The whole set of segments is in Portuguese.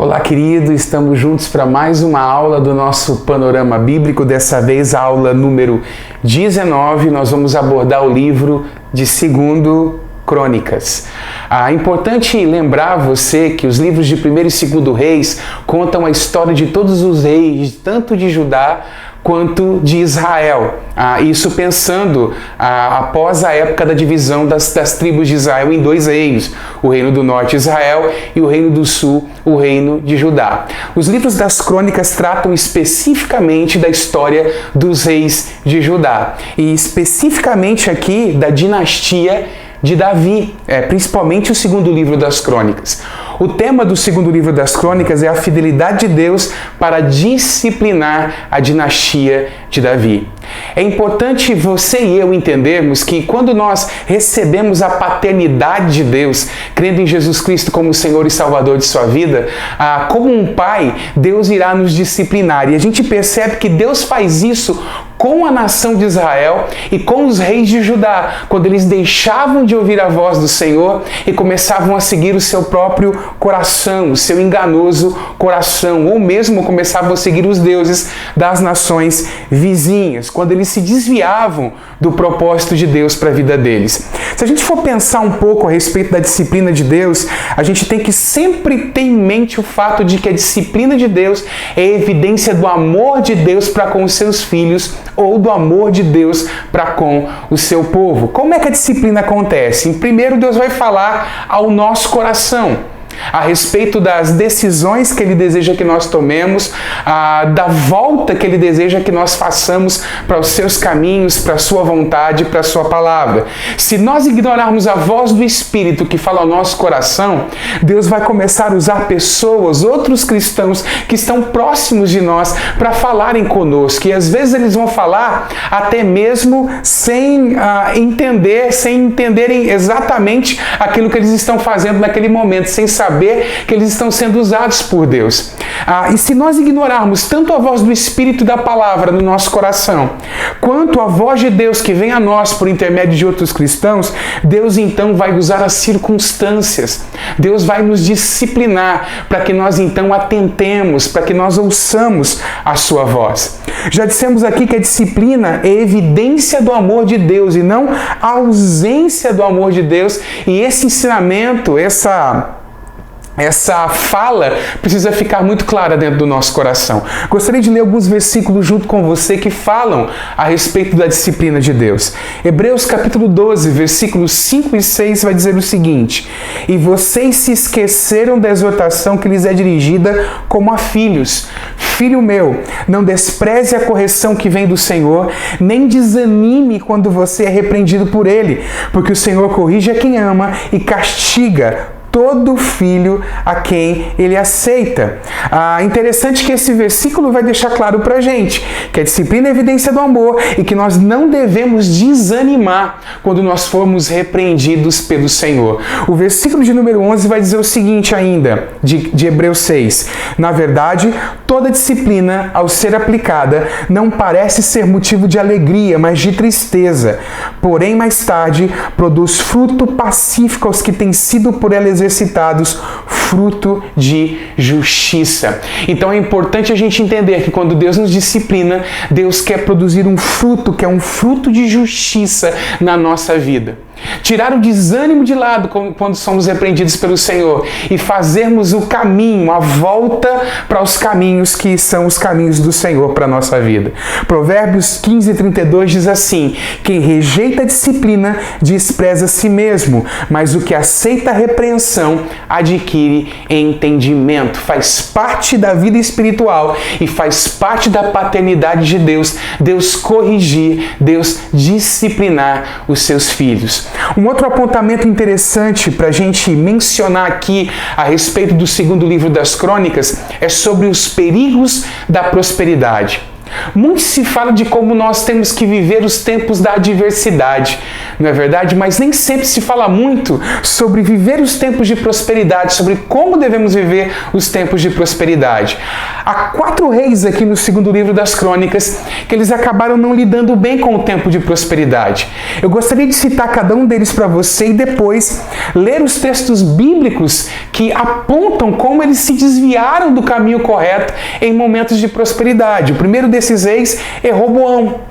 Olá, querido, estamos juntos para mais uma aula do nosso Panorama Bíblico, dessa vez a aula número 19. Nós vamos abordar o livro de 2 Crônicas. É importante lembrar você que os livros de 1º e 2º Reis contam a história de todos os reis, tanto de Judá quanto de Israel. Isso pensando após a época da divisão das tribos de Israel em 2 reinos, o reino do norte, Israel, e o reino do sul, o reino de Judá. Os livros das crônicas tratam especificamente da história dos reis de Judá, e especificamente aqui da dinastia de Davi, principalmente o 2º livro das crônicas. O tema do 2º livro das crônicas é a fidelidade de Deus para disciplinar a dinastia de Davi. É importante você e eu entendermos que quando nós recebemos a paternidade de Deus, crendo em Jesus Cristo como Senhor e Salvador de sua vida, como um pai, Deus irá nos disciplinar. E a gente percebe que Deus faz isso com a nação de Israel e com os reis de Judá, quando eles deixavam de ouvir a voz do Senhor e começavam a seguir o seu próprio coração, o seu enganoso coração, ou mesmo começavam a seguir os deuses das nações vizinhas, quando eles se desviavam do propósito de Deus para a vida deles. Se a gente for pensar um pouco a respeito da disciplina de Deus, a gente tem que sempre ter em mente o fato de que a disciplina de Deus é evidência do amor de Deus para com os seus filhos, ou do amor de Deus para com o seu povo. Como é que a disciplina acontece? Primeiro, Deus vai falar ao nosso coração a respeito das decisões que Ele deseja que nós tomemos, da volta que Ele deseja que nós façamos para os seus caminhos, para a sua vontade, para a sua palavra. Se nós ignorarmos a voz do Espírito que fala ao nosso coração, Deus vai começar a usar pessoas, outros cristãos que estão próximos de nós para falarem conosco. E às vezes eles vão falar até mesmo sem entenderem exatamente aquilo que eles estão fazendo naquele momento, sem saber que eles estão sendo usados por Deus. E se nós ignorarmos tanto a voz do Espírito da palavra no nosso coração, quanto a voz de Deus que vem a nós por intermédio de outros cristãos, Deus então vai usar as circunstâncias. Deus vai nos disciplinar para que nós então atentemos, para que nós ouçamos a sua voz. Já dissemos aqui que a disciplina é evidência do amor de Deus e não a ausência do amor de Deus, e esse ensinamento, essa fala precisa ficar muito clara dentro do nosso coração. Gostaria de ler alguns versículos junto com você que falam a respeito da disciplina de Deus. Hebreus capítulo 12, versículos 5 e 6 vai dizer o seguinte: "E vocês se esqueceram da exortação que lhes é dirigida como a filhos. Filho meu, não despreze a correção que vem do Senhor, nem desanime quando você é repreendido por Ele, porque o Senhor corrige a quem ama e castiga todo filho a quem Ele aceita." Interessante que esse versículo vai deixar claro pra gente que a disciplina é evidência do amor e que nós não devemos desanimar quando nós formos repreendidos pelo Senhor. O versículo de número 11 vai dizer o seguinte ainda, de Hebreus 6: "Na verdade, toda disciplina, ao ser aplicada, não parece ser motivo de alegria, mas de tristeza. Porém, mais tarde, produz fruto pacífico aos que têm sido por ela exercitados, fruto de justiça." Então é importante a gente entender que quando Deus nos disciplina, Deus quer produzir um fruto, que é um fruto de justiça na nossa vida. Tirar o desânimo de lado quando somos repreendidos pelo Senhor e fazermos o caminho, a volta para os caminhos que são os caminhos do Senhor para a nossa vida. Provérbios 15:32 diz assim: "Quem rejeita a disciplina despreza a si mesmo, mas o que aceita a repreensão adquire entendimento." Faz parte da vida espiritual e faz parte da paternidade de Deus, Deus corrigir, Deus disciplinar os seus filhos. Um outro apontamento interessante para a gente mencionar aqui a respeito do 2º livro das crônicas é sobre os perigos da prosperidade. Muito se fala de como nós temos que viver os tempos da adversidade. não é verdade? Mas nem sempre se fala muito sobre viver os tempos de prosperidade, sobre como devemos viver os tempos de prosperidade. Há 4 reis aqui no segundo livro das Crônicas que eles acabaram não lidando bem com o tempo de prosperidade. Eu gostaria de citar cada um deles para você e depois ler os textos bíblicos que apontam como eles se desviaram do caminho correto em momentos de prosperidade. O primeiro desses reis é Roboão.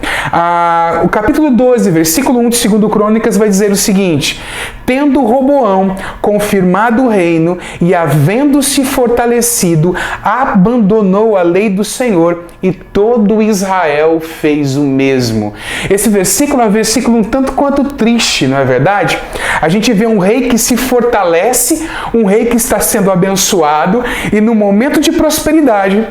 O capítulo 12, versículo 1 de 2 Crônicas vai dizer o seguinte: tendo Roboão confirmado o reino e havendo-se fortalecido, abandonou a lei do Senhor e todo Israel fez o mesmo. Esse versículo é um versículo um tanto quanto triste, não é verdade? A gente vê um rei que se fortalece, um rei que está sendo abençoado e no momento de prosperidade,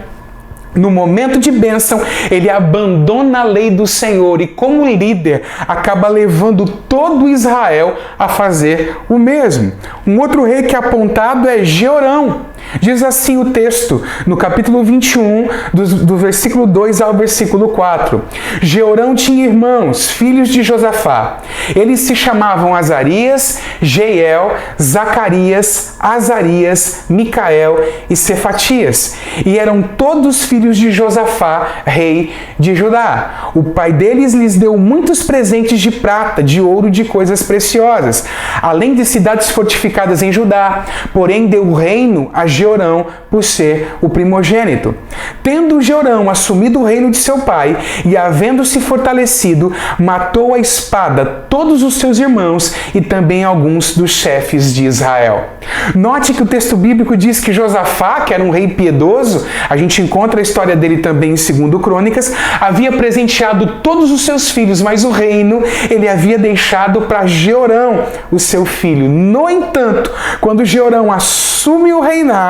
no momento de bênção, ele abandona a lei do Senhor e, como líder, acaba levando todo Israel a fazer o mesmo. Um outro rei que é apontado é Jeorão. Diz assim o texto, no capítulo 21, do versículo 2 ao versículo 4. Jeorão tinha irmãos, filhos de Josafá. Eles se chamavam Azarias, Jeiel, Zacarias, Azarias, Micael e Cefatias. E eram todos filhos de Josafá, rei de Judá. O pai deles lhes deu muitos presentes de prata, de ouro e de coisas preciosas, além de cidades fortificadas em Judá. Porém, deu o reino a Jeorão por ser o primogênito. Tendo Jeorão assumido o reino de seu pai e havendo-se fortalecido, matou à espada todos os seus irmãos e também alguns dos chefes de Israel. Note que o texto bíblico diz que Josafá, que era um rei piedoso, a gente encontra a história dele também em 2 Crônicas, havia presenteado todos os seus filhos, mas o reino ele havia deixado para Jeorão, o seu filho. No entanto, quando Jeorão assume o reinado,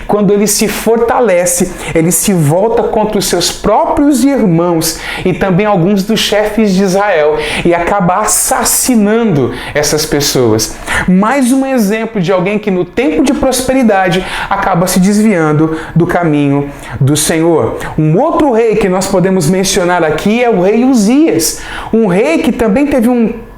quando ele se fortalece, ele se volta contra os seus próprios irmãos e também alguns dos chefes de Israel e acaba assassinando essas pessoas. Mais um exemplo de alguém que no tempo de prosperidade acaba se desviando do caminho do Senhor. Um outro rei que nós podemos mencionar aqui é o rei Uzias, um rei que também teve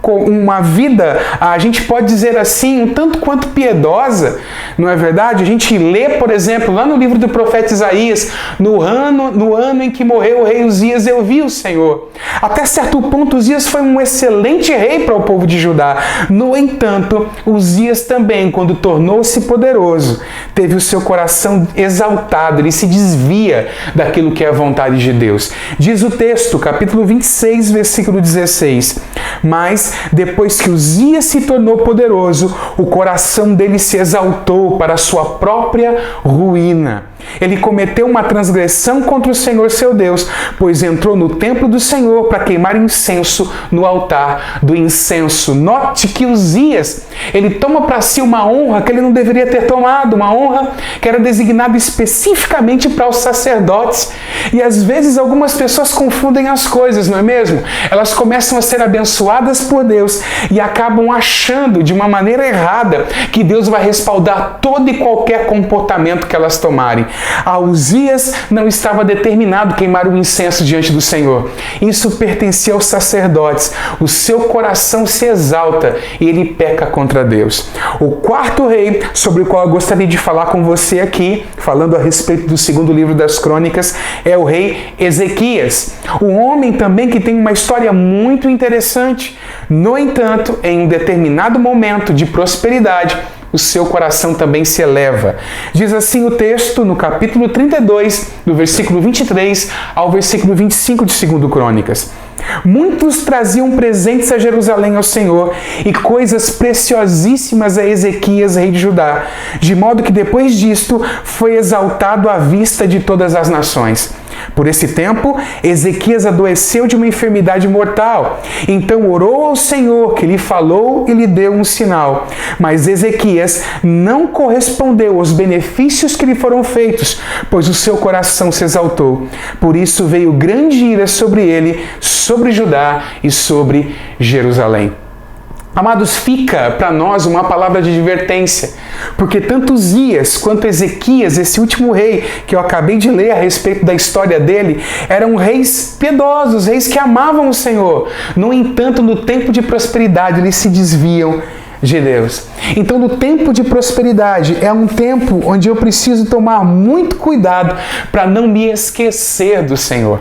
uma vida, a gente pode dizer assim, um tanto quanto piedosa, não é verdade? A gente lê, por exemplo, lá no livro do profeta Isaías, no ano em que morreu o rei Uzias, eu vi o Senhor. Até certo ponto, Uzias foi um excelente rei para o povo de Judá. No entanto, Uzias também, quando tornou-se poderoso, teve o seu coração exaltado, ele se desvia daquilo que é a vontade de Deus. Diz o texto, capítulo 26, versículo 16, mas depois que Uzias se tornou poderoso, o coração dele se exaltou para a sua própria ruína. Ele cometeu uma transgressão contra o Senhor seu Deus, pois entrou no templo do Senhor para queimar incenso no altar do incenso. Note que Uzias, ele toma para si uma honra que ele não deveria ter tomado, uma honra que era designada especificamente para os sacerdotes. E às vezes algumas pessoas confundem as coisas, não é mesmo? Elas começam a ser abençoadas por Deus e acabam achando de uma maneira errada que Deus vai respaldar todo e qualquer comportamento que elas tomarem. A Uzias não estava determinado queimar o incenso diante do Senhor. Isso pertencia aos sacerdotes. O seu coração se exalta e ele peca contra Deus. O quarto rei sobre o qual eu gostaria de falar com você aqui, falando a respeito do segundo livro das Crônicas, é o rei Ezequias. Um homem também que tem uma história muito interessante. No entanto, em um determinado momento de prosperidade, o seu coração também se eleva. Diz assim o texto no capítulo 32, do versículo 23 ao versículo 25 de 2 Crônicas. Muitos traziam presentes a Jerusalém ao Senhor e coisas preciosíssimas a Ezequias, rei de Judá, de modo que depois disto foi exaltado à vista de todas as nações. Por esse tempo, Ezequias adoeceu de uma enfermidade mortal. Então orou ao Senhor, que lhe falou e lhe deu um sinal. Mas Ezequias não correspondeu aos benefícios que lhe foram feitos, pois o seu coração se exaltou. Por isso veio grande ira sobre ele, sobre Judá e sobre Jerusalém. Amados, fica para nós uma palavra de advertência, porque tanto Uzias quanto Ezequias, esse último rei que eu acabei de ler a respeito da história dele, eram reis piedosos, reis que amavam o Senhor. No entanto, no tempo de prosperidade, eles se desviam de Deus. Então, no tempo de prosperidade, é um tempo onde eu preciso tomar muito cuidado para não me esquecer do Senhor.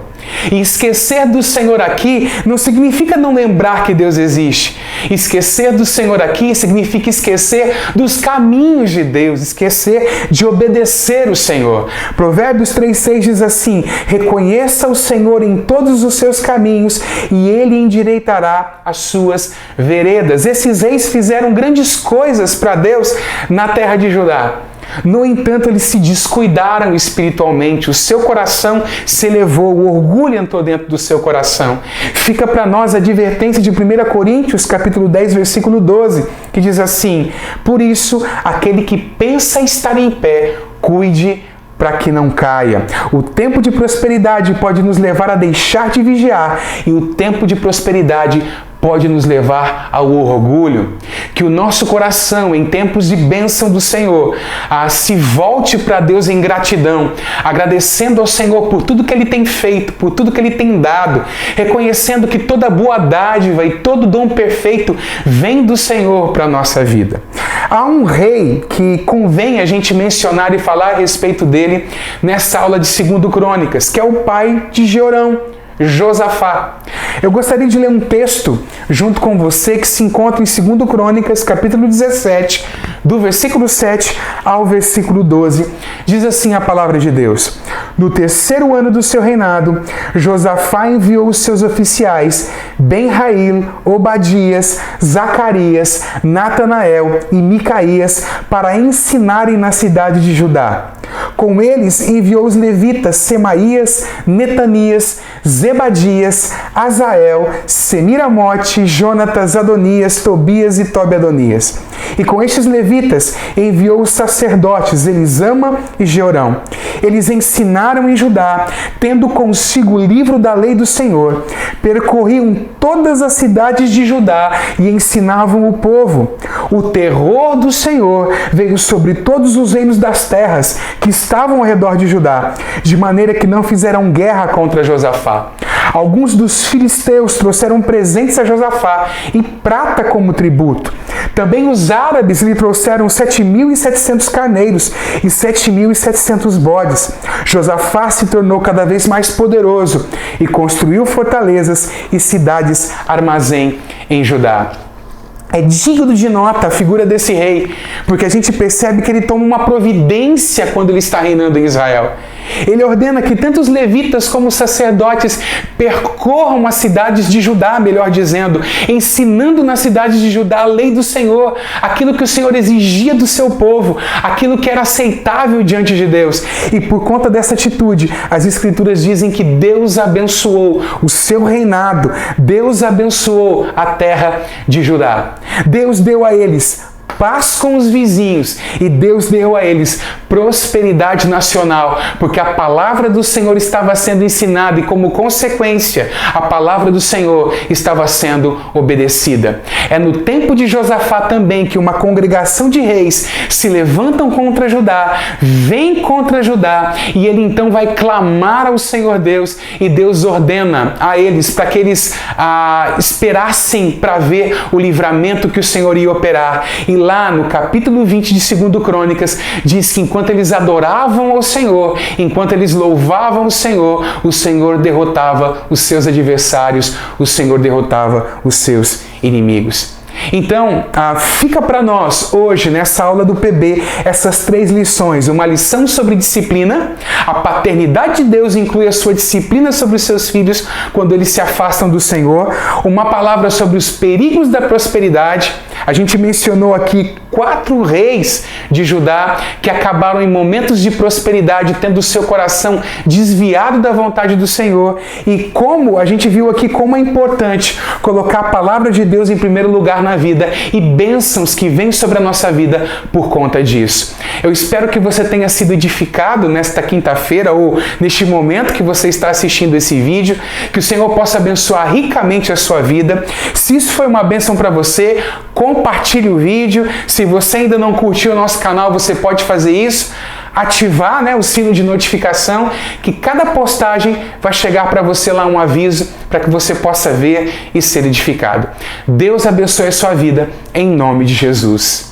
E esquecer do Senhor aqui não significa não lembrar que Deus existe. Esquecer do Senhor aqui significa esquecer dos caminhos de Deus, esquecer de obedecer o Senhor. Provérbios 3,6 diz assim: reconheça o Senhor em todos os seus caminhos e Ele endireitará as suas veredas. Esses reis fizeram grandes coisas para Deus na terra de Judá. No entanto, eles se descuidaram espiritualmente, o seu coração se elevou, o orgulho entrou dentro do seu coração. Fica para nós a advertência de 1 Coríntios, capítulo 10, versículo 12, que diz assim: por isso, aquele que pensa estar em pé, cuide para que não caia. O tempo de prosperidade pode nos levar a deixar de vigiar, e o tempo de prosperidade pode nos levar ao orgulho. Que o nosso coração, em tempos de bênção do Senhor, se volte para Deus em gratidão, agradecendo ao Senhor por tudo que Ele tem feito, por tudo que Ele tem dado, reconhecendo que toda boa dádiva e todo dom perfeito vem do Senhor para a nossa vida. Há um rei que convém a gente mencionar e falar a respeito dele nessa aula de 2 Crônicas, que é o pai de Jeorão, Josafá. Eu gostaria de ler um texto junto com você que se encontra em 2 Crônicas, capítulo 17, do versículo 7 ao versículo 12. Diz assim a palavra de Deus: no 3º ano do seu reinado, Josafá enviou os seus oficiais, Ben-Rail, Obadias, Zacarias, Natanael e Micaías, para ensinarem na cidade de Judá. Com eles enviou os levitas Semaías, Netanias, Zebadias, Azael, Semiramote, Jonatas, Adonias, Tobias e Tobi-Adonias. E com estes levitas enviou os sacerdotes Elisama e Jeorão. Eles ensinaram em Judá, tendo consigo o livro da lei do Senhor. Percorriam todas as cidades de Judá e ensinavam o povo. O terror do Senhor veio sobre todos os reinos das terras que estavam ao redor de Judá, de maneira que não fizeram guerra contra Josafá. Alguns dos filisteus trouxeram presentes a Josafá e prata como tributo. Também os árabes lhe trouxeram 7.700 carneiros e 7.700 bodes. Josafá se tornou cada vez mais poderoso e construiu fortalezas e cidades armazém em Judá. É digno de nota a figura desse rei, porque a gente percebe que ele toma uma providência quando ele está reinando em Israel. Ele ordena que tanto os levitas como os sacerdotes percorram as cidades de Judá, melhor dizendo, ensinando nas cidades de Judá a lei do Senhor, aquilo que o Senhor exigia do seu povo, aquilo que era aceitável diante de Deus. E por conta dessa atitude, as Escrituras dizem que Deus abençoou o seu reinado, Deus abençoou a terra de Judá. Deus deu a eles paz com os vizinhos e Deus deu a eles prosperidade nacional, porque a palavra do Senhor estava sendo ensinada e, como consequência, a palavra do Senhor estava sendo obedecida. É no tempo de Josafá também que uma congregação de reis se levantam contra Judá, vem contra Judá, e ele então vai clamar ao Senhor Deus, e Deus ordena a eles para que eles esperassem para ver o livramento que o Senhor ia operar. E lá no capítulo 20 de 2 Crônicas, diz que enquanto eles adoravam ao Senhor, enquanto eles louvavam o Senhor derrotava os seus adversários, o Senhor derrotava os seus inimigos. Então, fica para nós hoje, nessa aula do PB, essas 3 lições. Uma lição sobre disciplina. A paternidade de Deus inclui a sua disciplina sobre os seus filhos quando eles se afastam do Senhor. Uma palavra sobre os perigos da prosperidade. A gente mencionou aqui 4 reis de Judá que acabaram em momentos de prosperidade, tendo seu coração desviado da vontade do Senhor. E como a gente viu aqui como é importante colocar a palavra de Deus em primeiro lugar na vida e bênçãos que vêm sobre a nossa vida por conta disso. Eu espero que você tenha sido edificado nesta quinta-feira ou neste momento que você está assistindo esse vídeo, que o Senhor possa abençoar ricamente a sua vida. Se isso foi uma bênção para você, compartilhe o vídeo. Se você ainda não curtiu o nosso canal, você pode fazer isso, ativar, o sino de notificação, que cada postagem vai chegar para você lá um aviso para que você possa ver e ser edificado. Deus abençoe a sua vida, em nome de Jesus.